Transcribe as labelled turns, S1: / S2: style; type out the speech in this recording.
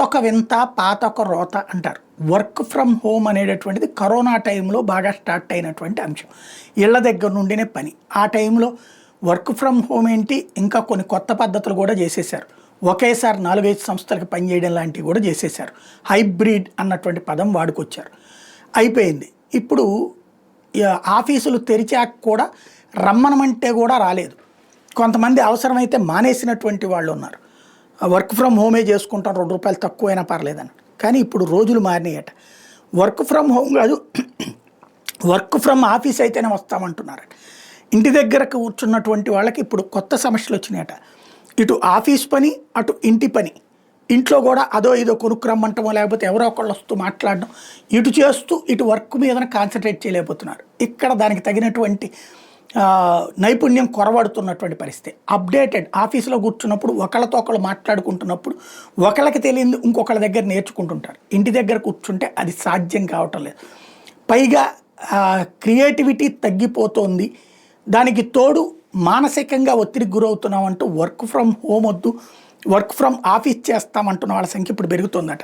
S1: కొత్తొక వింత పాతొక రోత అంటారు. వర్క్ ఫ్రమ్ హోమ్ అనేటటువంటిది కరోనా టైంలో బాగా స్టార్ట్ అయినటువంటి అంశం. ఇళ్ల దగ్గర నుండినే పని. ఆ టైంలో వర్క్ ఫ్రమ్ హోమ్ ఏంటి, ఇంకా కొన్ని కొత్త పద్ధతులు కూడా చేసేసారు. ఒకేసారి 4-5 సంస్థలకు పనిచేయడం లాంటివి కూడా చేసేసారు. హైబ్రిడ్ అన్నటువంటి పదం వాడుకొచ్చారు. అయిపోయింది. ఇప్పుడు ఆఫీసులు తెరిచాక కూడా రమ్మనమంటే కూడా రాలేదు. కొంతమంది అవసరమైతే మానేసినటువంటి వాళ్ళు ఉన్నారు. వర్క్ ఫ్రమ్ హోమే చేసుకుంటాం, ₹2 తక్కువైనా పర్లేదని. కానీ ఇప్పుడు రోజులు మారినాయట. వర్క్ ఫ్రమ్ హోమ్ కాదు, వర్క్ ఫ్రమ్ ఆఫీస్ అయితేనే వస్తామంటున్నారట. ఇంటి దగ్గర కూర్చున్నటువంటి వాళ్ళకి ఇప్పుడు కొత్త సమస్యలు వచ్చినాయట. ఇటు ఆఫీస్ పని, అటు ఇంటి పని. ఇంట్లో కూడా అదో ఇదో కొనుక్కురమ్మంటమో లేకపోతే ఎవరో ఒకళ్ళు వస్తూ మాట్లాడడం, ఇటు చేస్తూ ఇటు వర్క్ మీద కాన్సన్ట్రేట్ చేయలేకపోతున్నారు. ఇక్కడ దానికి తగినటువంటి నైపుణ్యం కొరవడుతున్నటువంటి పరిస్థితి. అప్డేటెడ్ ఆఫీసులో కూర్చున్నప్పుడు ఒకళ్ళతో ఒకళ్ళు మాట్లాడుకుంటున్నప్పుడు ఒకళ్ళకి తెలియదు ఇంకొకళ్ళ దగ్గర నేర్చుకుంటుంటారు. ఇంటి దగ్గర కూర్చుంటే అది సాధ్యం కావటం లేదు. పైగా క్రియేటివిటీ తగ్గిపోతుంది. దానికి తోడు మానసికంగా ఒత్తిడికి గురవుతున్నామంటూ వర్క్ ఫ్రమ్ హోమ్ వద్దు, వర్క్ ఫ్రమ్ ఆఫీస్ చేస్తామంటున్న వాళ్ళ సంఖ్య ఇప్పుడు పెరుగుతుందట.